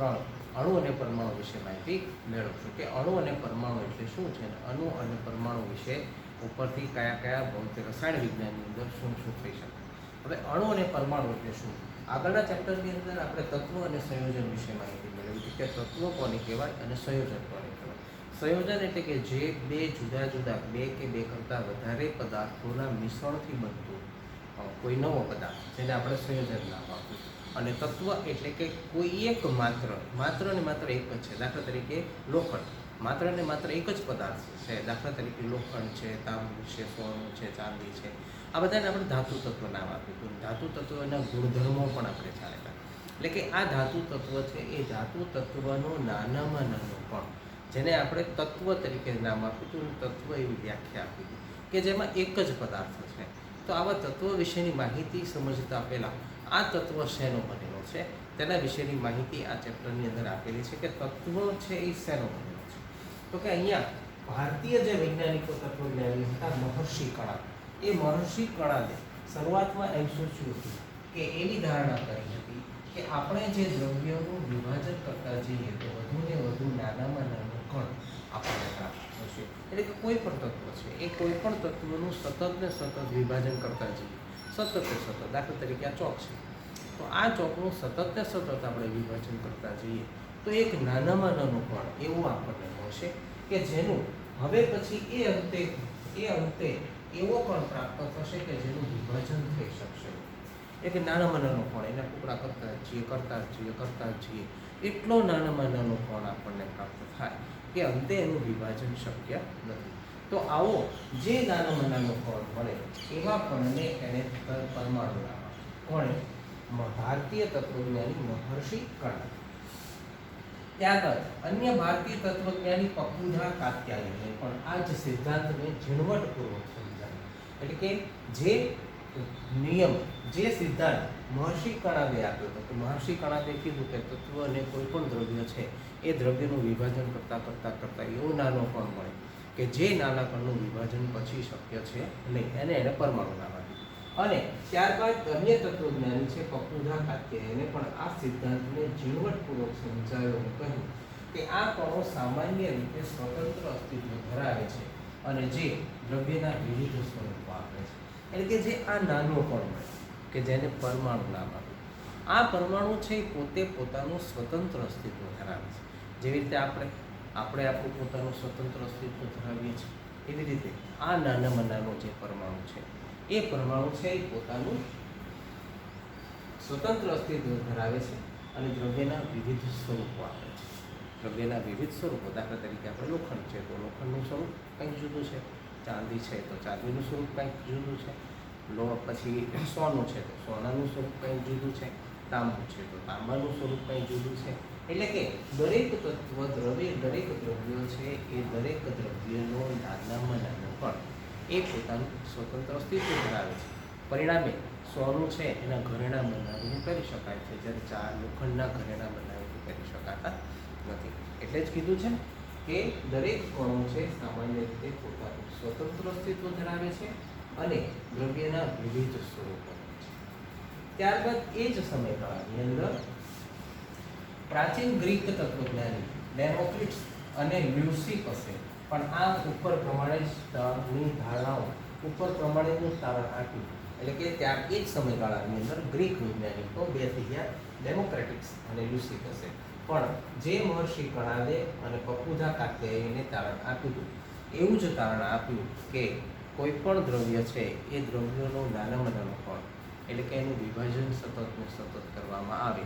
3 અણુ અને પરમાણુ વિશે માહિતી મેળવશું કે અણુ અને પરમાણુ એટલે શું છે, અણુ અને પરમાણુ વિશે ઉપરથી કયા કયા ભૌતિક રસાયણ વિજ્ઞાનની અંદર શું શું થઈ શકે. હવે અણુ અને પરમાણુ એટલે શું? આગળના ચેપ્ટરની અંદર આપણે તત્વ અને સંયોજન વિશે માહિતી મેળવી કે તત્વ કોને કહેવાય અને સંયોજન કોને કહેવાય. સંયોજન એટલે કે જે બે જુદા જુદા બે કે બે કરતાં વધારે પદાર્થોના મિશ્રણથી બનતું કોઈ નવો પદાર્થ જેને આપણે સંયોજન નામ આપ્યું. અને તત્વ એટલે કે કોઈ એક માત્ર ને માત્ર એક જ છે. દાખલા તરીકે લોખંડ માત્ર ને માત્ર એક જ પદાર્થ છે. દાખલા તરીકે લોખંડ છે, તાંબુ છે, સોનું છે, ચાંદી છે, આ બધાને આપણે ધાતુ તત્વ નામ આપ્યું. ધાતુ તત્વના ગુણધર્મો પણ આપણે જાણ્યા. એટલે કે આ ધાતુ તત્વ છે એ ધાતુ તત્વનું નાનામાં નાનું પણ જેને આપણે તત્વ તરીકે નામ આપ્યું. તત્વ એવી વ્યાખ્યા આપી હતી કે જેમાં એક જ પદાર્થ છે. તો આવા તત્વ વિશેની માહિતી સમજતા પહેલાં આ તત્વ શેનો બનેલો છે તેના વિશેની માહિતી આ ચેપ્ટરની અંદર આપેલી છે કે તત્વ છે એ શેનો બનેલો છે. તો કે અહીંયા ભારતીય જે વૈજ્ઞાનિકો તત્વજ્ઞાની હતા મહર્ષિ કણા, એ મહર્ષિ કણાને શરૂઆતમાં એમ સોચ્યું હતું કે એવી ધારણા કરી હતી કે આપણે જે દ્રવ્યોનું વિભાજન કરતા જઈએ તો વધુ ને વધુ નાનામાં નાનું કણ આપણને પ્રાપ્ત થશે. એટલે કે કોઈ પણ તત્વ છે એ કોઈ પણ તત્વનું સતત ને સતત વિભાજન કરતા જઈએ, સતત ને સતત. દાખલા તરીકે આ ચોક છે, તો આ ચોકનું સતત ને સતત આપણે વિભાજન કરતા જઈએ તો એક નાનામાં નાનું કણ એવું આપણને મળશે કે જેનું હવે પછી એ અંતે એવો કણ પ્રાપ્ત થશે કે જેનું વિભાજન થઈ શકશે. એક નાનામાં નાનો કણ એના ટુકડા કરતા જ જઈએ એટલો નાનામાં નાનો કણ આપણને પ્રાપ્ત થાય કે અંતે એનું વિભાજન શક્ય નથી. તો આવો જે નાનામાં નાનો કણ મળે એવા કણને એને પરમાણુ નામ કોણે? ભારતીય તત્વજ્ઞાની મહર્ષિ કણા. ત્યારબાદ અન્ય ભારતીય તત્વજ્ઞાની પપુધા કાત્યાયને પણ આ જ સિદ્ધાંતને ઝીણવટપૂર્વક સમજાવ્યો. એટલે કે જે નિયમ, જે સિદ્ધાંત મહર્ષિ કણાદે આપ્યો હતો કે મહર્ષિ કણાદે કીધું કે તત્વ અને કોઈ પણ દ્રવ્ય છે એ દ્રવ્યનું વિભાજન કરતાં એવો નાનો કણ મળે કે જે નાના કણનું વિભાજન પછી શક્ય છે નહીં, એને પરમાણુ નામ આપ્યું. અને ત્યારબાદ અન્ય તત્વજ્ઞાની છે પપુધા કાત્યાયને પણ આ સિદ્ધાંતને ઝીણવટપૂર્વક સમજાવ્યો અને કહ્યું કે આ કણો સામાન્ય રીતે સ્વતંત્ર અસ્તિત્વ ધરાવે છે અને જે દ્રવ્યના વિવિધ સ્વરૂપો આપે છે. એટલે કે જે આ નાનો કણ મળે કે જેને પરમાણુ નામ આપ્યું, આ પરમાણુ છે એ પોતે પોતાનું સ્વતંત્ર અસ્તિત્વ ધરાવે છે. જેવી રીતે આપણે આપણું પોતાનું સ્વતંત્ર અસ્તિત્વ ધરાવીએ છીએ એવી રીતે આ નાનામાં નાનો જે પરમાણુ છે એ પરમાણુ છે એ પોતાનું સ્વતંત્ર અસ્તિત્વ ધરાવે છે અને દ્રવ્યના વિવિધ સ્વરૂપો આપે છે. દ્રવ્યના વિવિધ સ્વરૂપો, દાખલા તરીકે આપણે લોખંડ છે તો લોખંડનું સ્વરૂપ કંઈક જુદું છે, ચાંદી છે તો ચાંદીનું સ્વરૂપ કંઈક જુદું છે, પછી સોનું છે તો સોનાનું સ્વરૂપ કંઈક જુદું છે, તાંબુ છે તો તાંબાનું સ્વરૂપ કંઈક જુદું છે. એટલે કે દરેક તત્વ દરેક દ્રવ્યો છે એ દરેક દ્રવ્યનો નાનામાં નાનો પણ એ પોતાનું સ્વતંત્ર અસ્તિત્વ ધરાવે છે. પરિણામે સોનું છે એના ઘરેણાં બનાવીને કરી શકાય છે, જ્યારે લોખંડના ઘરેણાં બનાવીને કરી શકાતા નથી. એટલે જ કીધું છે કે દરેક કણો છે સામાન્ય રીતે પોતાનું સ્વતંત્ર અસ્તિત્વ ધરાવે છે અને દ્રવ્યના વિવિધ સ્વરૂપો છે. ત્યારબાદ એ જ સમયગાળાની અંદર પ્રાચીન ગ્રીક તત્વજ્ઞાની ડેમોક્રિટસ અને લ્યુસિપસે પણ આ ઉપર પ્રમાણેની ધારણાઓ ઉપર પ્રમાણેનું તારણ આપ્યું. એટલે કે ત્યાં એ જ સમયગાળાની અંદર ગ્રીક વૈજ્ઞાનિકો બે થઈ ગયા, ડેમોક્રેટિક્સ અને લ્યુસિપસે. પણ જે મહર્ષિ કણાદે અને પપુધા કાત્યાયને તારણ આપ્યું હતું એવું જ તારણ આપ્યું કે કોઈ પણ દ્રવ્ય છે એ દ્રવ્યનો નાનામાં નાનો કણ એટલે કે એનું વિભાજન સતત ને સતત કરવામાં આવે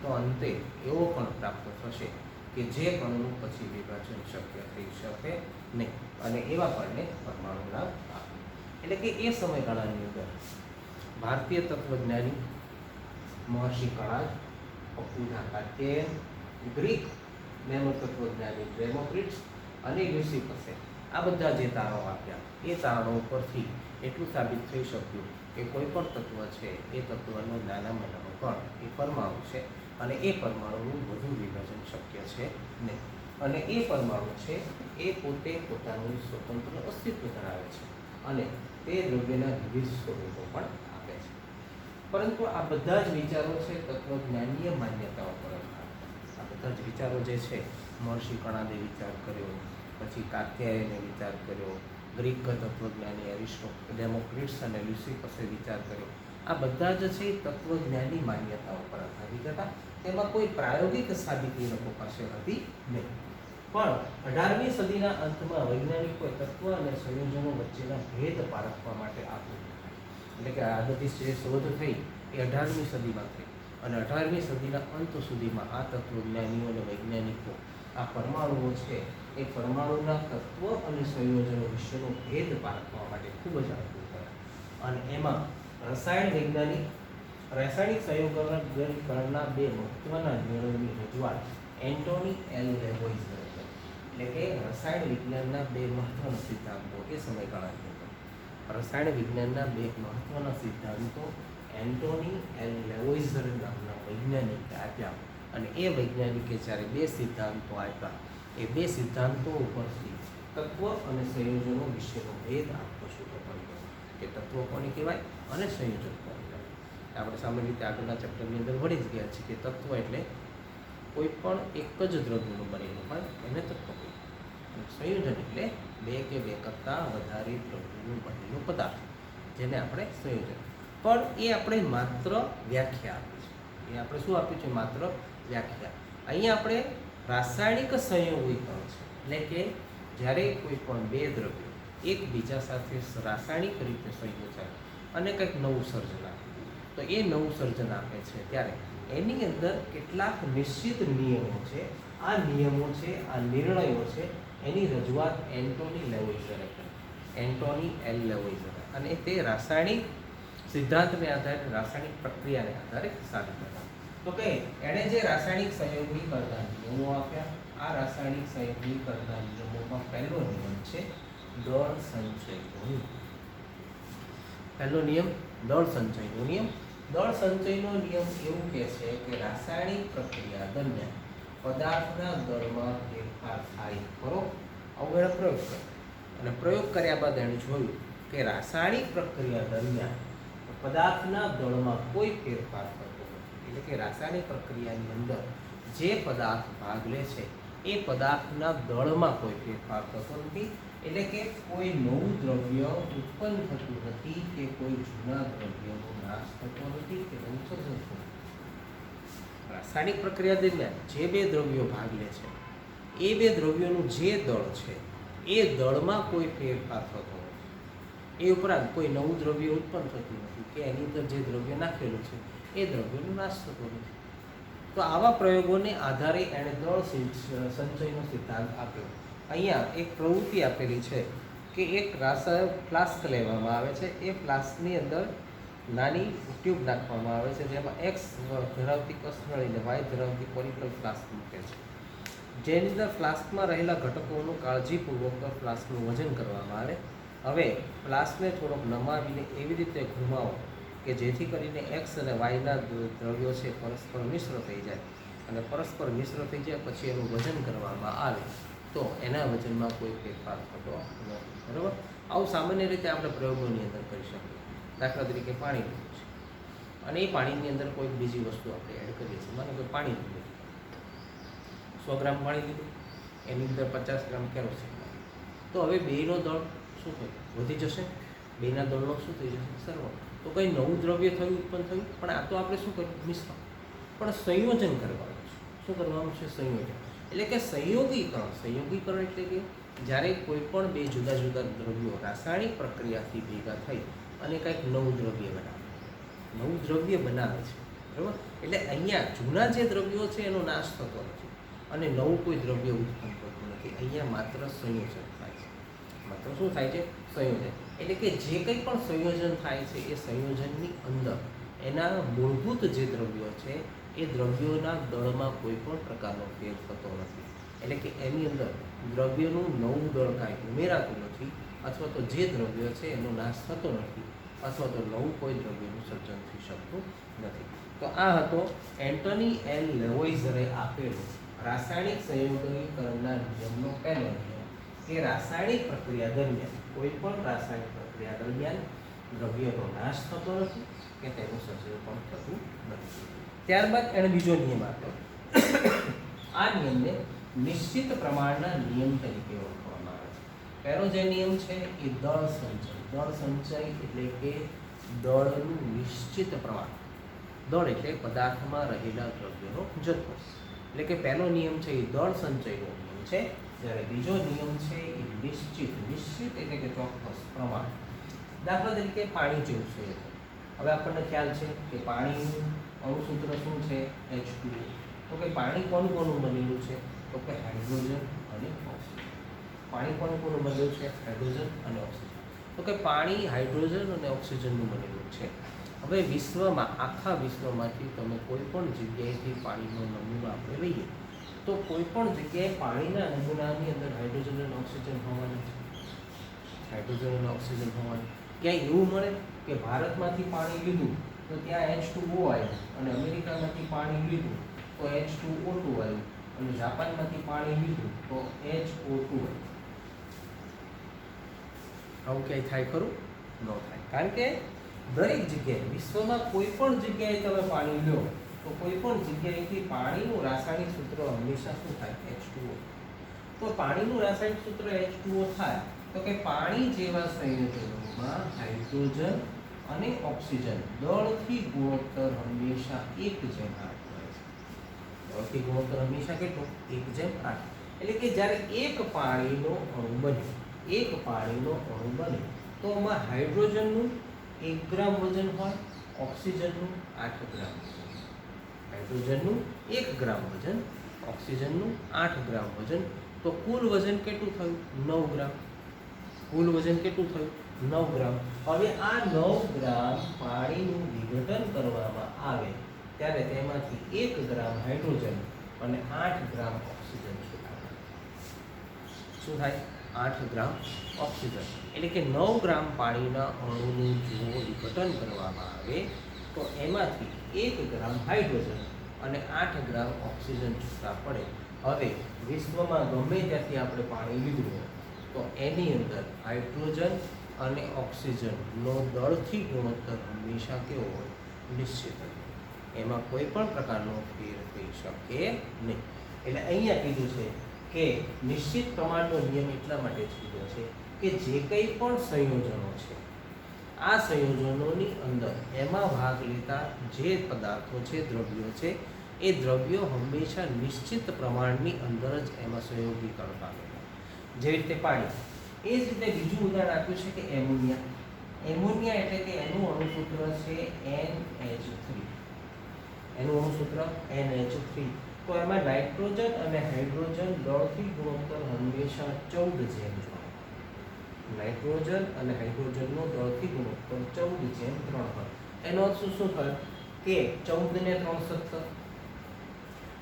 તો અંતે એવો કણ પ્રાપ્ત થશે કે જે કણનું પછી વિભાજન શક્ય થઈ શકે નહીં અને એવા કણને પરમાણુ નામ આપ્યું. એટલે કે એ સમયગાળાની અંદર ભારતીય તત્વજ્ઞાની મહર્ષિ કણાદ, પપુધા કાત્યાયન, ગ્રીક તત્વજ્ઞાની ડેમોક્રિટસ અને લ્યુસિપસે આ બધા જે તારણો આપ્યા એ તારણો ઉપરથી એટલું સાબિત થઈ શક્યું કે કોઈ પણ તત્વ છે એ તત્વનો નાનામાં નાનો કણ એ પરમાણુ છે અને એ પરમાણુનું વધુ વિભાજન શક્ય છે નહીં. અને એ પરમાણુ છે એ પોતે પોતાનું સ્વતંત્ર અસ્તિત્વ ધરાવે છે અને તે દ્રવ્યના વિવિધ સ્વરૂપો પણ આપે છે. પરંતુ આ બધા જ વિચારો છે તત્વજ્ઞાનીય માન્યતાઓ પર આધારિત. બધા જ વિચારો જે છે, મહર્ષિ કણાદે વિચાર કર્યો, પછી કાત્યાયને વિચાર કર્યો, ગ્રીક તત્વજ્ઞાની ડેમોક્રિટ્સ અને લ્યુસિફસે વિચાર કર્યો. આ બધા જ છે તત્વજ્ઞાની માન્યતાઓ પર આધારિત હતા. તેમાં કોઈ પ્રાયોગિક સાબિતી લોકો પાસે હતી નહીં. પણ 18મી સદીના અંતમાં વૈજ્ઞાનિકોએ તત્વ અને સંયોજનો વચ્ચેના ભેદ પારખવા માટે આવ્યું. એટલે કે આ બધી જે શોધ થઈ એ 18મી સદીમાં થઈ, અને 18મી સદીના અંત સુધીમાં આ તત્વજ્ઞાનીઓ અને વૈજ્ઞાનિકો આ પરમાણુઓ છે એ પરમાણુના તત્વ અને સંયોજનો વિશેનો ભેદ પારખવા માટે ખૂબ જ આગળ કર્યા. અને એમાં રાસાયણિક સંયોગકરણના બે મહત્વના નિર્ણયોની રજૂઆત એન્ટોની એલ લેવોઇઝરે કરી. એટલે કે રસાયણ વિજ્ઞાનના બે મહત્વના સિદ્ધાંતો એ સમયગાળાની અંદર રસાયણ વિજ્ઞાનના બે મહત્વના સિદ્ધાંતો એન્ટોની એલ લેવોઇઝર નામના વૈજ્ઞાનિકે આપ્યા. અને એ વૈજ્ઞાનિકે જ્યારે બે સિદ્ધાંતો આપ્યા, એ બે સિદ્ધાંતો ઉપરથી તત્વ અને સંયોજનો વિશેનો ભેદ આપવો શરૂ કર્યો કે તત્વ કોને કહેવાય અને સંયોજન કોને કહેવાય. આપણે સામાન્ય રીતે આગળના ચેપ્ટરની અંદર ભણી જ ગયા છીએ કે તત્વ એટલે કોઈ પણ એક જ દ્રવ્યનું બનેલું હોય એને તત્વ કહેવાય. સંયોજન એટલે બે કે બે કરતાં વધારે દ્રવ્યનું બનેલું પદાર્થ, જેને આપણે સંયોજન. પણ એ આપણે માત્ર વ્યાખ્યા આપી છે. એ આપણે શું આપ્યું છે? માત્ર વ્યાખ્યા. અહીંયા આપણે રાસાયણિક સંયોગીકરણ છે, એટલે કે જ્યારે કોઈ પણ બે દ્રવ્યો એકબીજા સાથે રાસાયણિક રીતે સંયોજાય અને કંઈક નવું સર્જન આપે, તો એ નવું સર્જન આપે છે ત્યારે એની અંદર કેટલાક નિશ્ચિત નિયમો છે. આ નિયમો છે, આ નિર્ણયો છે, એની રજૂઆત એન્ટોની લેવોઇઝરે કરી. એન્ટોની એલ લેવોઇઝરે. અને તે રાસાયણિક સિદ્ધાંતને આધારે, રાસાયણિક પ્રક્રિયાને આધારે સાબિત કર્યા. તો કે એણે જે રાસાયણિક સંયોગીકરણના નિયમો આપ્યા, આ રાસાયણિક સંયોગીકરણના નિયમોમાં પહેલો નિયમ છે દળ સંચયનો નિયમ. પહેલો નિયમ દળ સંચયનો નિયમ. દળ સંચયનો નિયમ એવું કહે છે કે રાસાયણિક પ્રક્રિયા દરમિયાન પદાર્થના દળમાં ફેરફાર થાય ખરો. આવો એણે પ્રયોગ કર્યો, અને પ્રયોગ કર્યા બાદ એણે જોયું કે રાસાયણિક પ્રક્રિયા દરમિયાન પદાર્થના દળમાં કોઈ ફેરફાર થતો નથી. એટલે કે રાસાયણિક પ્રક્રિયાની અંદર જે પદાર્થ ભાગ લે છે એ પદાર્થના દળમાં કોઈ ફેરફાર થતો નથી. એટલે કે કોઈ નવું દ્રવ્ય ઉત્પન્ન થતું નથી કે કોઈ જૂના દ્રવ્યનો નાશ થતો નથી કે નવું સર્જન થતું નથી. રાસાયણિક પ્રક્રિયા દરમિયાન જે બે દ્રવ્યો ભાગ લે છે એ બે દ્રવ્યોનું જે દળ છે એ દળમાં કોઈ ફેરફાર થતો નથી. એ ઉપરાંત કોઈ નવું દ્રવ્ય ઉત્પન્ન થતું નથી કે એની અંદર જે દ્રવ્ય નાખેલું છે એ દ્રવ્યનો નાશ થતો નથી. તો આવા પ્રયોગોને આધારે એણે દળ સંચયનો સિદ્ધાંત આપ્યો. અહીંયા એક પ્રવૃત્તિ આપેલી છે કે એક ફ્લાસ્ક લેવામાં આવે છે. એ ફ્લાસ્કની અંદર નાની ટ્યુબ નાખવામાં આવે છે, જેમાં એક્સ ધરાવતી કસનળીને વાય ધરાવતી કોનિકલ ફ્લાસ્ક મૂકે છે, જેની અંદર ફ્લાસ્કમાં રહેલા ઘટકોનું કાળજીપૂર્વક ફ્લાસ્કનું વજન કરવામાં આવે. હવે ફ્લાસ્કને થોડોક નમાવીને એવી રીતે ઘુમાવો કે જેથી કરીને એક્સ અને વાયના દ્રવ્યો છે પરસ્પર મિશ્ર થઈ જાય, અને પરસ્પર મિશ્ર થઈ જાય પછી એનું વજન કરવામાં આવે તો એના વજનમાં કોઈ ફેરફાર થતો નથી. બરાબર. આવું સામાન્ય રીતે આપણે પ્રયોગોની અંદર કરી શકીએ. દાખલા તરીકે પાણી લીધું છે અને એ પાણીની અંદર કોઈ બીજી વસ્તુ આપણે એડ કરીએ છીએ. માનો કે પાણી લીધું, 100 ગ્રામ પાણી લીધું, એની અંદર 50 ગ્રામ કેરોસીન, તો હવે બેનો દળ શું થયું? વધી જશે. બેના દળનો શું થઈ જશે? સરવાળો. તો કંઈ નવું દ્રવ્ય થયું, ઉત્પન્ન થયું, પણ આ તો આપણે શું કર્યું? મિશ્રણ. પણ સંયોજન કરવાનું છે. શું કરવાનું છે? સંયોજન. એટલે કે સંયોગીકરણ. સંયોગીકરણ એટલે કે જ્યારે કોઈ પણ બે જુદા જુદા દ્રવ્યો રાસાયણિક પ્રક્રિયાથી ભેગા થઈ અને કંઈક નવું દ્રવ્ય બનાવે છે. બરાબર. એટલે અહીંયા જૂના જે દ્રવ્યો છે એનો નાશ થતો નથી અને નવું કોઈ દ્રવ્ય ઉત્પન્ન થતું નથી. અહીંયા માત્ર સંયોજન થાય છે. માત્ર શું થાય છે? સંયોજન. એટલે કે જે કંઈ પણ સંયોજન થાય છે એ સંયોજનની અંદર એના મૂળભૂત જે દ્રવ્યો છે એ દ્રવ્યોના દળમાં કોઈ પણ પ્રકારનો ફેર થતો નથી. એટલે કે એની અંદર દ્રવ્યનું નવું દળ કાંઈ ઉમેરાતું નથી, અથવા તો જે દ્રવ્ય છે એનો નાશ થતો નથી, અથવા તો નવું કોઈ દ્રવ્યનું સર્જન થઈ શકતું નથી. તો આ હતો એન્ટોની એલ લેવોઇઝરે આપેલો રાસાયણિક સંયોગીકરણના નિયમનો પહેલો નિયમ કે રાસાયણિક પ્રક્રિયા દરમિયાન કોઈ પણ રાસાયણિક પ્રક્રિયા દરમિયાન દ્રવ્યનો નાશ થતો નથી કે તેનું સર્જન પણ થતું નથી. ત્યારબાદ એણે બીજો નિયમ આપ્યો. આ નિયમને નિશ્ચિત પ્રમાણના નિયમ તરીકે ઓળખવામાં આવે છે. પહેલો જે નિયમ છે એ દળ સંચય. દળ સંચય એટલે કે દળનું નિશ્ચિત પ્રમાણ. દળ એટલે પદાર્થમાં રહેલા દ્રવ્યનો જથ્થો. એટલે કે પહેલો નિયમ છે એ દળ સંચયનો નિયમ છે, જ્યારે બીજો નિયમ છે એ નિશ્ચિત. નિશ્ચિત એટલે કે ચોક્કસ પ્રમાણ. દાખલા તરીકે પાણી જેવું છે. હવે આપણને ખ્યાલ છે કે પાણીનું અણુસૂત્ર શું છે? H2O. તો કે પાણી કોનું કોનું બનેલું છે? તો કે હાઇડ્રોજન અને ઓક્સિજન. પાણી કોનું કોનું બનેલું છે? હાઇડ્રોજન અને ઓક્સિજન. તો કે પાણી હાઇડ્રોજન અને ઓક્સિજનનું બનેલું છે. હવે વિશ્વમાં, આખા વિશ્વમાંથી તમે કોઈ પણ જગ્યાએથી પાણીનો નમૂનો આપણે લઈએ તો કોઈ પણ જગ્યાએ પાણીના નમૂનાની અંદર હાઇડ્રોજન અને ઓક્સિજન હોવાના છે. હાઇડ્રોજન અને ઓક્સિજન હોવાના. ક્યાંય એવું મળે કે ભારતમાંથી પાણી લીધું તો ત્યાં H2O આવ્યું, અને અમેરિકામાંથી પાણી લીધું તો H2O2 આવ્યું, અને જાપાનમાંથી પાણી લીધું તો HO2 આવ્યું. આવું ક્યાંય થાય ખરું? ન થાય. કારણ કે દરેક જગ્યાએ, વિશ્વમાં કોઈ પણ જગ્યાએ તમે પાણી લો તો કોઈ પણ જગ્યાએથી પાણીનું રાસાયણિક સૂત્ર હંમેશા શું થાય? H2O. તો પાણીનું રાસાયણિક સૂત્ર H2O થાય તો કે પાણી જેવા સંયોજનોમાં હાઇડ્રોજન અને ઓક્સિજન દળથી ગુણોત્તર હંમેશા 1:8 હોય છે. દળથી ગુણોત્તર હંમેશા કેટલો? 1:8. એટલે કે જ્યારે એક પાણીનો અણુ બને તો એમાં હાઇડ્રોજનનું 1 ગ્રામ વજન હોય, ઓક્સિજનનું 8 ગ્રામ વજન. હાઇડ્રોજનનું 1 ગ્રામ વજન, ઓક્સિજનનું 8 ગ્રામ વજન. તો કુલ વજન કેટલું થયું? 9 ગ્રામ. કુલ વજન કેટલું થયું? 9 ગ્રામ. હવે આ 9 ગ્રામ પાણીનું વિઘટન કરવામાં આવે ત્યારે તેમાંથી 1 ગ્રામ હાઇડ્રોજન અને 8 ગ્રામ ઓક્સિજન છૂટા. શું થાય? 8 ગ્રામ ઓક્સિજન. એટલે કે 9 ગ્રામ પાણીના અણુનું જો વિઘટન કરવામાં આવે તો એમાંથી 1 ગ્રામ હાઇડ્રોજન અને 8 ગ્રામ ઓક્સિજન છૂટા પડે. હવે વિશ્વમાં ગમે ત્યાંથી આપણે પાણી લીધું હોય તો એની અંદર હાઇડ્રોજન અને ઓક્સિજનનો દળથી ગુણોત્તર હંમેશા કેવો હોય? નિશ્ચિત હોય. એમાં કોઈ પણ પ્રકારનો ફેર થઈ શકે નહીં. એટલે અહીંયા કીધું છે કે નિશ્ચિત પ્રમાણનો નિયમ એટલા માટે જ કીધો છે કે જે કંઈ પણ સંયોજનો છે, આ સંયોજનોની અંદર એમાં ભાગ લેતા જે પદાર્થો છે, દ્રવ્યો છે, એ દ્રવ્યો હંમેશા નિશ્ચિત પ્રમાણની અંદર જ એમાં સંયોગીકરણ પામેલા. જેવી રીતે પાણી. એ જ રીતે બીજું ઉદાહરણ આપ્યું છે કે એમોનિયા. એમોનિયા એટલે કે એનું અણુસૂત્ર છે NH3. એનું અણુસૂત્ર NH3. તો એમાં નાઇટ્રોજન અને હાઇડ્રોજન દળથી ગુણોત્તર હંમેશા 14:3 હોય. નાઇટ્રોજન અને હાઇડ્રોજનનો દળથી ગુણોત્તર 14:3 હોય. એનો અર્થ શું થાય? કે 14 ને 3 17.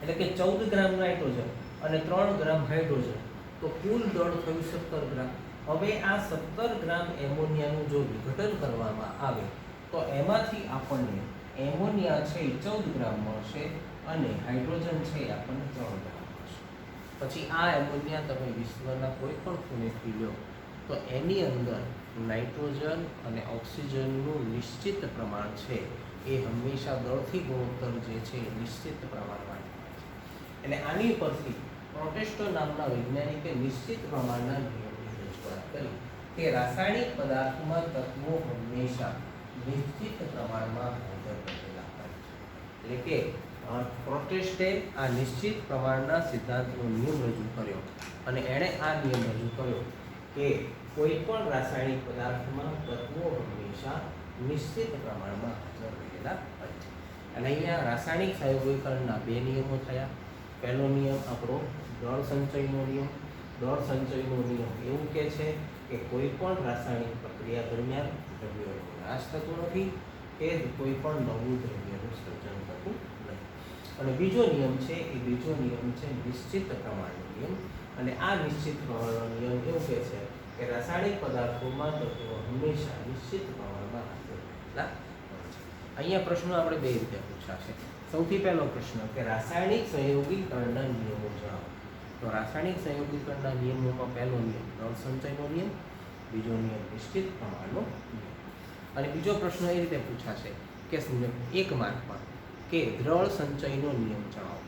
એટલે કે 14 ગ્રામ નાઇટ્રોજન અને 3 ગ્રામ હાઇડ્રોજન, તો કુલ દળ થયું 17 ગ્રામ. હવે આ 17 ગ્રામ એમોનિયાનું જો વિઘટન કરવામાં આવે તો એમાંથી આપણને એમોનિયા છે એ 14 ગ્રામ મળશે અને હાઇડ્રોજન છે એ આપણને 3 ગ્રામ મળશે. પછી આ એમોનિયા તમે વિશ્વના કોઈ પણ ખૂણેથી લો તો એની અંદર નાઇટ્રોજન અને ઓક્સિજનનું નિશ્ચિત પ્રમાણ છે એ હંમેશા દળથી ગુણોત્તર જે છે એ નિશ્ચિત પ્રમાણમાં હોય છે. એટલે આની પરથી પ્રોટેસ્ટો નામના વૈજ્ઞાનિકે નિશ્ચિત પ્રમાણના નિયમની રજૂઆત કરી કે રાસાયણિક પદાર્થોમાં તત્વો હંમેશા નિશ્ચિત પ્રમાણમાં હાજર રહેલા હોય છે. એટલે કે પ્રોટેસ્ટે આ નિશ્ચિત પ્રમાણના સિદ્ધાંતનો નિયમ રજૂ કર્યો અને એણે આ નિયમ રજૂ કર્યો કે કોઈ પણ રાસાયણિક પદાર્થમાં તત્વો હંમેશા નિશ્ચિત પ્રમાણમાં હાજર રહેલા હોય છે. અને અહીંયા રાસાયણિક સંયોગીકરણના 2 નિયમો થયા. પહેલો નિયમ આપણો દળ સંચયનો નિયમ. દળ સંચયનો નિયમ એવું કહે છે કે કોઈ પણ રાસાયણિક પ્રક્રિયા દરમિયાન દ્રવ્યોનો નાશ થતો નથી કે કોઈ પણ નવું દ્રવ્યનું સર્જન થતું નથી. અને બીજો નિયમ છે એ નિશ્ચિત પ્રમાણનો નિયમ. અને આ નિશ્ચિત પ્રમાણનો નિયમ એવું કહે છે કે રાસાયણિક પદાર્થોમાં તત્વો હંમેશા નિશ્ચિત પ્રમાણમાં હાજર રહેલા હોય છે. અહીંયા પ્રશ્નો આપણે 2 રીતે પૂછાશે. સૌથી પહેલો પ્રશ્ન કે રાસાયણિક સંયોગીકરણના નિયમો જણાવો. તો રાસાયણિક સંયોગીકરણના નિયમોમાં પહેલો નિયમ દળ સંચયનો નિયમ, બીજો નિયમ નિશ્ચિત પ્રમાણનો નિયમ. અને બીજો પ્રશ્ન એ રીતે પૂછાશે કે 1 માર્કમાં કે દ્રળ સંચયનો નિયમ જણાવો.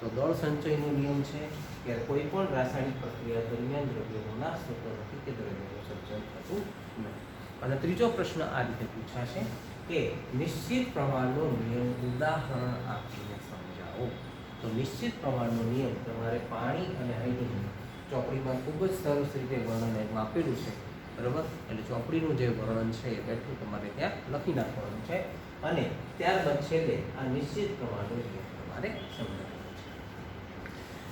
તો દળ સંચયનો નિયમ છે કે કોઈ પણ રાસાયણિક પ્રક્રિયા દરમિયાન દ્રવ્યોનો નાશ થતો નથી કે દ્રવ્યોનું સર્જન થતું નથી. અને ત્રીજો પ્રશ્ન આ રીતે પૂછાશે કે નિશ્ચિત પ્રમાણનો નિયમ ઉદાહરણ આપીને સમજાવો. તો નિશ્ચિત પ્રમાણનો નિયમ તમારે પાણી અને હાઇડ્રોજન ચોપડીમાં ખૂબ જ સરસ રીતે વર્ણન એમાં આપેલું છે, બરાબર. એટલે ચોપડીનું જે વર્ણન છે એ બેઠું તમારે ત્યાં લખી નાખવાનું છે અને ત્યારબાદ છેલ્લે આ નિશ્ચિત પ્રમાણનો નિયમ તમારે સમજાવવાનો છે.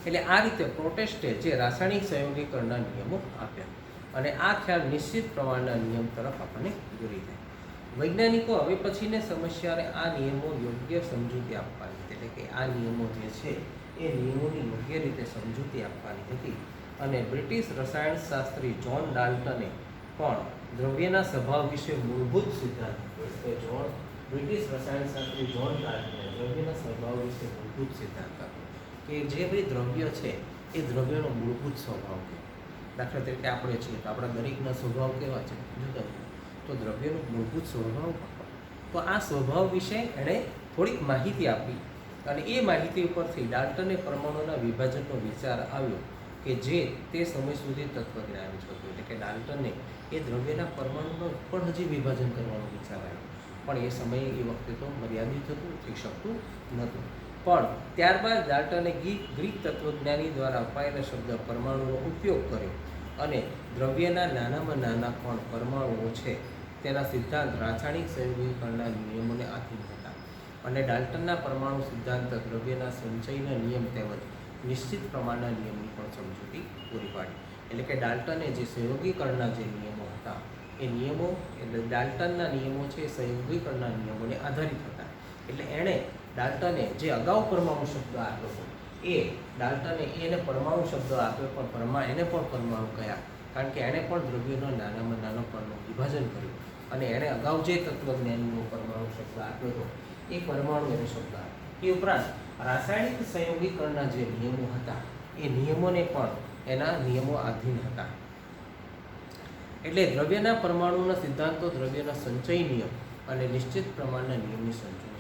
એટલે આ રીતે પ્રોટેસ્ટે જે રાસાયણિક સંયોગીકરણના નિયમો આપ્યા અને આ ખ્યાલ નિશ્ચિત પ્રમાણના નિયમ તરફ આપણને દોરી જાય. વૈજ્ઞાનિકો હવે પછીની સમસ્યાને આ નિયમો યોગ્ય સમજૂતી આપવાની, એટલે કે આ નિયમો જે છે એ નિયમોની યોગ્ય રીતે સમજૂતી આપવાની હતી. અને બ્રિટિશ રસાયણશાસ્ત્રી જ્હોન ડાલ્ટને પણ દ્રવ્યના સ્વભાવ વિશે મૂળભૂત સિદ્ધાંત બ્રિટિશ રસાયણશાસ્ત્રી જ્હોન ડાલ્ટને દ્રવ્યના સ્વભાવ વિશે મૂળભૂત સિદ્ધાંત આપ્યો કે જે ભાઈ દ્રવ્ય છે એ દ્રવ્યનો મૂળભૂત સ્વભાવ છે. દાખલા તરીકે આપણે છીએ તો આપણા દરેકના સ્વભાવ કેવા છે જુદા જુદા, તો દ્રવ્યનો મૂળભૂત સ્વભાવ, તો આ સ્વભાવ વિશે એણે થોડીક માહિતી આપી અને એ માહિતી ઉપરથી ડાલ્ટને પરમાણુના વિભાજનનો વિચાર આવ્યો કે જે તે સમય સુધી તત્વજ્ઞાની હતું. એટલે કે ડાલ્ટને એ દ્રવ્યના પરમાણુનું પણ હજી વિભાજન કરવાનો વિચાર આવ્યો, પણ એ સમયે એ વખતે તો મર્યાદિત હતું, થઈ શકતું નહોતું. પણ ત્યારબાદ ડાલ્ટને ગ્રીક તત્વજ્ઞાની દ્વારા અપાયેલા શબ્દ પરમાણુનો ઉપયોગ કર્યો અને દ્રવ્યના નાનામાં નાના પણ પરમાણુઓ છે તેના સિદ્ધાંત રાસાયણિક સંયોગીકરણના નિયમોને આધીન હતા. અને ડાલ્ટનના પરમાણુ સિદ્ધાંત દ્રવ્યના સંચયના નિયમ તેમજ નિશ્ચિત પ્રમાણના નિયમની પણ સમજૂતી પૂરી પાડી. એટલે કે ડાલ્ટને જે સંયોગીકરણના જે નિયમો હતા એ નિયમો, એટલે ડાલ્ટનના નિયમો છે એ સંયોગીકરણના નિયમોને આધારિત હતા. એટલે એણે ડાલ્ટને જે અગાઉ પરમાણુ શબ્દ આપ્યો હતો એ ડાલ્ટને એને પરમાણુ શબ્દ આપ્યો, પણ એને પણ પરમાણુ કહ્યા, કારણ કે એણે પણ દ્રવ્યનો નાનામાં નાનો પરનું વિભાજન કર્યું અને એણે અગાઉ જે તત્વજ્ઞાનનો પરમાણુ શબ્દ આપ્યો હતો એ પરમાણુ એને શબ્દ આપ્યો. એ ઉપરાંત રાસાયણિક સંયોગીકરણના જે નિયમો હતા એ નિયમોને પણ એના નિયમો આધીન હતા. એટલે દ્રવ્યના પરમાણુના સિદ્ધાંતો દ્રવ્યના સંચય નિયમ અને નિશ્ચિત પ્રમાણના નિયમની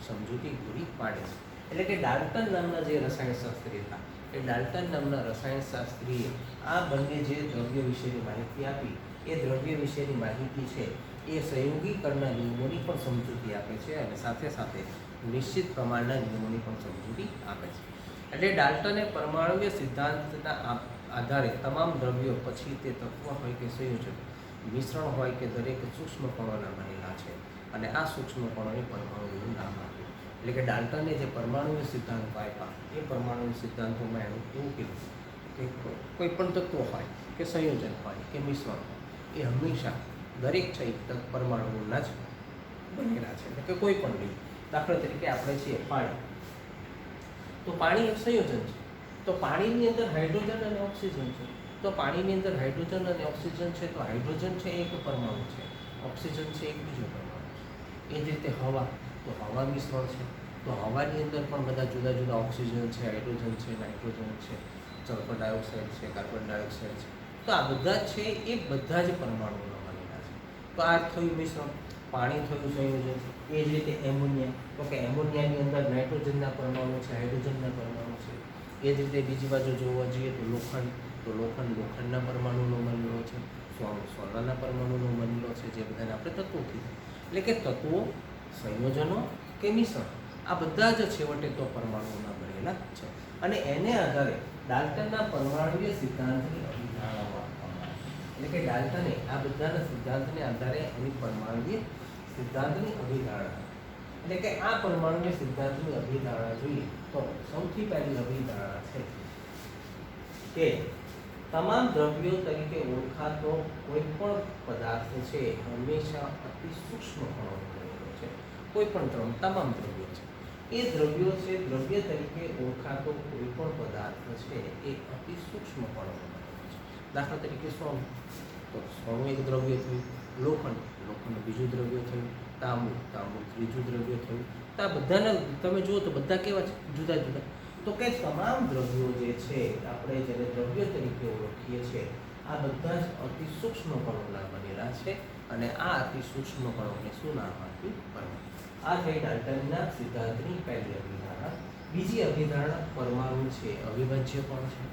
સમજૂતી પૂરી પાડે છે. એટલે કે ડાલ્ટન નામના જે રસાયણશાસ્ત્રી હતા એ ડાલ્ટન નામના રસાયણશાસ્ત્રીએ આ બંને જે દ્રવ્ય વિશેની માહિતી આપી એ દ્રવ્ય વિશેની માહિતી છે એ સંયોગીકરણના નિયમોની પણ સમજૂતી આપે છે અને સાથે સાથે નિશ્ચિત પ્રમાણના નિયમોની પણ સમજૂતી આપે છે. એટલે ડાલ્ટને પરમાણુય સિદ્ધાંતના આધારે તમામ દ્રવ્યો, પછી તે તત્વ હોય કે સંયોજન, મિશ્રણ હોય કે દરેક સૂક્ષ્મ કણોના બનેલા છે અને આ સૂક્ષ્મ કણોને પરમાણુનું નામ આપ્યું. એટલે કે ડાલ્ટને જે પરમાણુય સિદ્ધાંતો આપ્યા એ પરમાણુય સિદ્ધાંતોમાં એનું એવું કીધું કે કોઈ પણ તત્વ હોય કે સંયોજન હોય કે મિશ્રણ હોય એ હંમેશા દરેક છે પરમાણુઓના જ બનેલા છે. એટલે કે કોઈ પણ નહીં. દાખલા તરીકે આપણે છીએ પાણી, તો પાણી એક સંયોજન છે, તો પાણીની અંદર હાઇડ્રોજન અને ઓક્સિજન છે, તો પાણીની અંદર હાઇડ્રોજન અને ઓક્સિજન છે, તો હાઇડ્રોજન છે એક પરમાણુ છે, ઓક્સિજન છે એક બીજો પરમાણુ છે. એ જ રીતે હવા, તો હવા મિશ્રણ છે, તો હવાની અંદર પણ બધા જુદા જુદા ઓક્સિજન છે, હાઇડ્રોજન છે, નાઇટ્રોજન છે, સલ્ફર ડાયોક્સાઇડ છે, કાર્બન ડાયોક્સાઇડ છે, તો આ બધા છે એ બધા જ પરમાણુઓના બનેલા છે. તો આ થયું મિશ્રણ, પાણી થયું સંયોજન. એ જ રીતે એમોનિયા, તો કે એમોનિયાની અંદર નાઇટ્રોજનના પરમાણુ છે, હાઇડ્રોજનના પરમાણુ છે. એ જ રીતે બીજી બાજુ જોવા જઈએ તો લોખંડ, તો લોખંડના પરમાણુનો બનેલો છે, સોનાના પરમાણુનો બનેલો છે, જે બધાને આપણે તત્વો કીધા. એટલે કે તત્વો, સંયોજનો કે મિશ્રણ આ બધા જ છેવટે તો પરમાણુઓના બનેલા છે. અને એને આધારે ડાલ્ટનના પરમાણુય સિદ્ધાંતની અભિધારણાઓ આપવામાં આવી. એટલે કે ડાલ્ટને આ બધાના સિદ્ધાંતને આધારે એની પરમાણુય સિદ્ધાંતની અભિધારણા, એટલે કે આ પરમાણુય સિદ્ધાંતની અભિધારણા જોઈએ તો સૌથી પહેલી અભિધારણા છે કે તમામ દ્રવ્યો તરીકે ઓળખાતો કોઈ પણ પદાર્થ છે હંમેશા અતિ સૂક્ષ્મ કણોનો બનેલો છે. કોઈ પણ તમામ દ્રવ્યો છે એ દ્રવ્યો છે, દ્રવ્ય તરીકે ઓળખાતો કોઈ પણ પદાર્થ છે એ અતિ સૂક્ષ્મ કણોનો બનેલો છે. દાખલા તરીકે સોનું, તો સોનું એક દ્રવ્ય થયું, લોખંડ બીજું દ્રવ્ય થયું, તાંબુ ત્રીજું દ્રવ્ય થયું. તો આ બધાના તમે જુઓ તો બધા કેવા છે, જુદા જુદા. તો કે તમામ દ્રવ્યો જે છે આપણે જેને દ્રવ્ય તરીકે ઓળખીએ છીએ આ બધા જ અતિ સૂક્ષ્મ કણોના બનેલા છે અને આ અતિ સૂક્ષ્મ કણોને શું નામ આપ્યું? પરમાણુ. આ થઈ ડાલ્ટનના સિદ્ધાંતની પહેલી અભિધારણા બીજી અભિધારણા પરમાણુ છે અવિભાજ્ય પણ છે,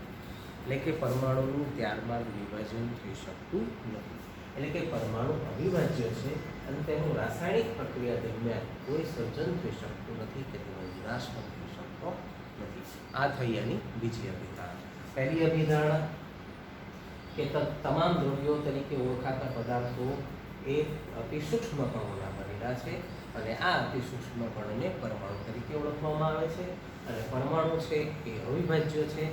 એટલે કે પરમાણુનું ત્યારબાદ વિભાજન થઈ શકતું નથી. એટલે કે પરમાણુ અવિભાજ્ય છે અને તેનું રાસાયણિક પ્રક્રિયા દરમિયાન કોઈ સર્જન થઈ શકતું નથી કે તેનો વિનાશ પણ થઈ શકતો નથી. આ થઈ એની બીજી અભિધારણા. પહેલી અભિધારણા કે તમામ દ્રવ્યો તરીકે ઓળખાતા પદાર્થો એ અતિ સૂક્ષ્મ કણોના બનેલા છે અને આ અતિ સૂક્ષ્મ કણને પરમાણુ તરીકે ઓળખવામાં આવે છે. અને પરમાણુ છે એ અવિભાજ્ય છે,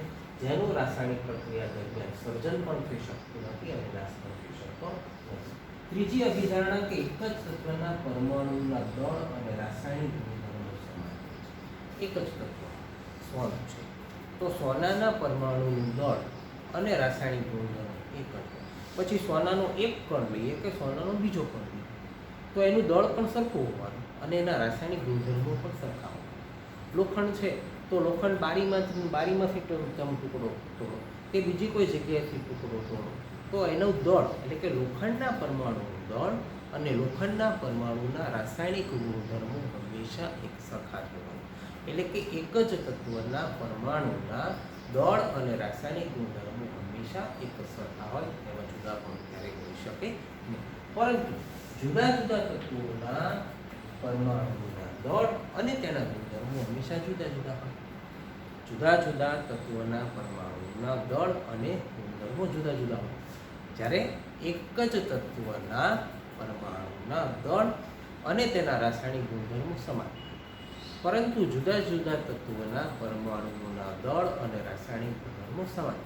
જેનું રાસાયણિક પ્રક્રિયા દરમિયાન સર્જન પણ થઈ શકતું નથી અને નાશ પણ થઈ શકતો નથી. ત્રીજી અભિધારણા કે એક જ તત્વના પરમાણુના દળ અને રાસાયણિક ગુણધર્મો સમાન છે. એક જ તત્વ સોનું છે તો સોનાના પરમાણુનું દળ અને રાસાયણિક ગુણધર્મ એક જ. પછી સોનાનો એક કણ લઈએ કે સોનાનો બીજો કણ લઈએ તો એનું દળ પણ સરખું હોવાનું અને એના રાસાયણિક ગુણધર્મો પણ સરખા હોવાના. લોખંડ છે તો લોખંડ બારીમાંથી ટુકડો તોડો કે બીજી કોઈ જગ્યાએથી ટુકડો તોડો તો એનું દળ એટલે કે લોખંડના પરમાણુનું દળ અને લોખંડના પરમાણુના રાસાયણિક ગુણધર્મો હંમેશા એક સરખા જ હોવાના. એટલે કે એક જ તત્વના પરમાણુના દળ અને રાસાયણિક ગુણધર્મો હંમેશા એક જ સરખા હોય, એમાં જુદા પણ ક્યારેય હોઈ શકે નહીં. પરંતુ જુદા જુદા તત્વોના પરમાણુના દળ અને તેના ગુણધર્મો હંમેશા જુદા જુદા હોય. જુદા જુદા તત્વોના પરમાણુના દળ અને ગુણધર્મો જુદા જુદા હોય, જ્યારે એક જ તત્વના પરમાણુના દળ અને તેના રાસાયણિક ગુણધર્મો સમાન, પરંતુ જુદા જુદા તત્વોના પરમાણુઓના દળ અને રાસાયણિક ગુણધર્મો સમાન.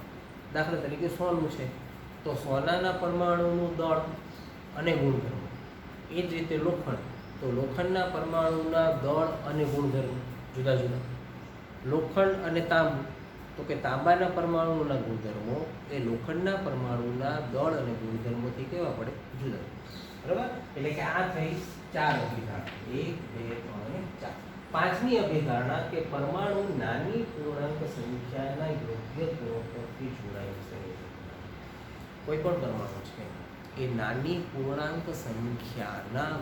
દાખલા તરીકે સોનું છે તો સોનાના પરમાણુનું દળ અને ગુણધર્મો, એ જ રીતે લોખંડ તો લોખંડના પરમાણુના દળ અને ગુણધર્મો જુદા જુદા. લોખંડ અને તાંબુ તો કે તાંબાના પરમાણુના ગુણધર્મો એ લોખંડના પરમાણુના દળ અને ગુણધર્મોથી કેવા પડે જુદા. બરાબર, એટલે કે આ થઈ 4 અભિધારણા, 1 2 3 અને 4. પાંચમી અભિધારણા કે પરમાણુ નાની પૂર્ણાંક સંખ્યાના યોગ્ય ગુણોત્તરથી જોડાયેલ સંયોજન. કોઈ પણ પરમાણુ છે એ નાની પૂર્ણાંક સંખ્યાના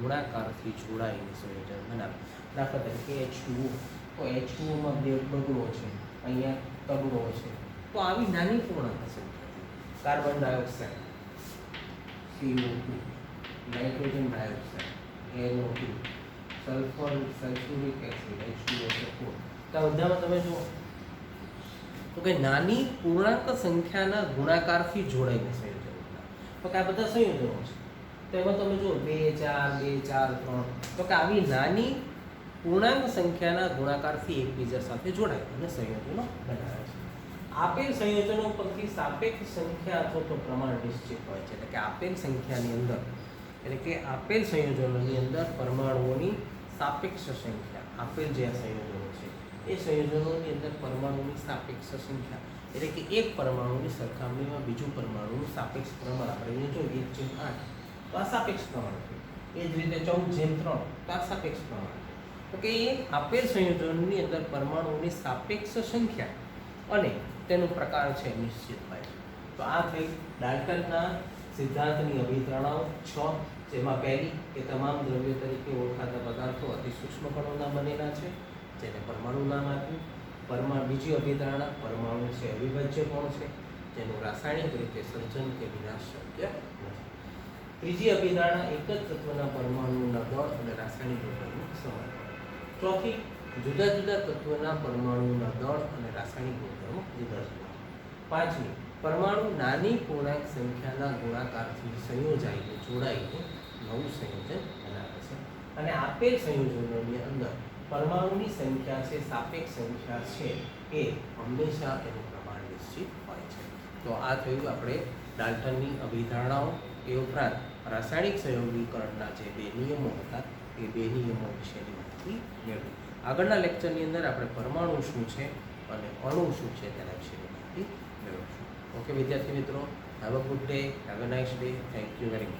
ગુણાકારથી જોડાઈને સંયોજન બનાવે. દાખલા તરીકે H2O તો H2Oમાં 2 બગડો છે, અહીંયા તગડો છે, તો આવી નાની પૂર્ણાંક સંખ્યા. Carbon dioxide CO2, nitrogen dioxide NO2, sulphuric acid H2SO4, તો બધામાં તમે જુઓ તો કે નાની પૂર્ણાંક સંખ્યાના ગુણાકારથી જોડાઈને સંયોજન બનાવે. તો કે આ બધા સંયોજનો છે, તો એમાં તમે જુઓ 2 4 2 4 3, તો કે આવી નાની પૂર્ણાંક સંખ્યાના ગુણાકારથી એકબીજા સાથે જોડાય અને સંયોજનો બનાવે છે. આપેલ સંયોજનો પરથી સાપેક્ષ સંખ્યા અથવા તો પ્રમાણ નિશ્ચિત હોય છે. એટલે કે આપેલ સંખ્યાની અંદર એટલે કે આપેલ સંયોજનોની અંદર પરમાણુઓની સાપેક્ષ સંખ્યા, આપેલ જે સંયોજનો છે એ સંયોજનોની અંદર પરમાણુની સાપેક્ષ સંખ્યા એટલે કે એક પરમાણુની સરખામણીમાં બીજું પરમાણુનું સાપેક્ષ પ્રમાણ આપણે જો 1/8 તો આ સાપેક્ષ પ્રમાણ છે. એ જ રીતે 14/3 તો આ સાપેક્ષ પ્રમાણ છે. તો કે એ આપેલ સંયોજનોની અંદર પરમાણુઓની સાપેક્ષ સંખ્યા અને તેનો પ્રકાર છે નિશ્ચિત હોય છે. તો આ થઈ ડાલ્ટનના સિદ્ધાંતની અભિધારણાઓ 6, જેમાં પહેલી કે તમામ દ્રવ્યો તરીકે ઓળખાતા પદાર્થો અતિ સૂક્ષ્મ કણોના બનેલા છે, જેને પરમાણુ નામ આપ્યું. બીજી અભિધારણા પરમાણુ છે અવિભાજ્ય કણ છે, જેનું રાસાયણિક રીતે સર્જન કે વિનાશ શક્ય નથી. ત્રીજી અભિધારણા એક જ તત્વના પરમાણુના દળ અને રાસાયણિક ગુણધર્મો સમાન. ચોથી જુદા જુદા તત્વના પરમાણુના દળ અને રાસાયણિક ગુણધર્મો જુદા જુદા. પાંચમી પરમાણુ નાની પૂર્ણાંક સંખ્યાના ગુણાકારથી જોડાઈને નવું સંયોજન બનાવે છે. અને આપેલ સંયોજનોની અંદર પરમાણુની સંખ્યા છે સાપેક્ષ સંખ્યા છે એ હંમેશા એનું પ્રમાણ નિશ્ચિત હોય છે. તો આ થયું આપણે ડાલ્ટનની અભિધારણાઓ. એ ઉપરાંત રાસાયણિક સંયોગીકરણના જે 2 નિયમો હતા એ 2 નિયમો વિશેની માહિતી મેળવી. આગળના લેક્ચરની અંદર આપણે પરમાણુ શું છે અને અણુ શું છે તેના વિશેની માહિતી મેળવીશું. ઓકે વિદ્યાર્થી મિત્રો, have a good day, have a nice day. Thank you very much.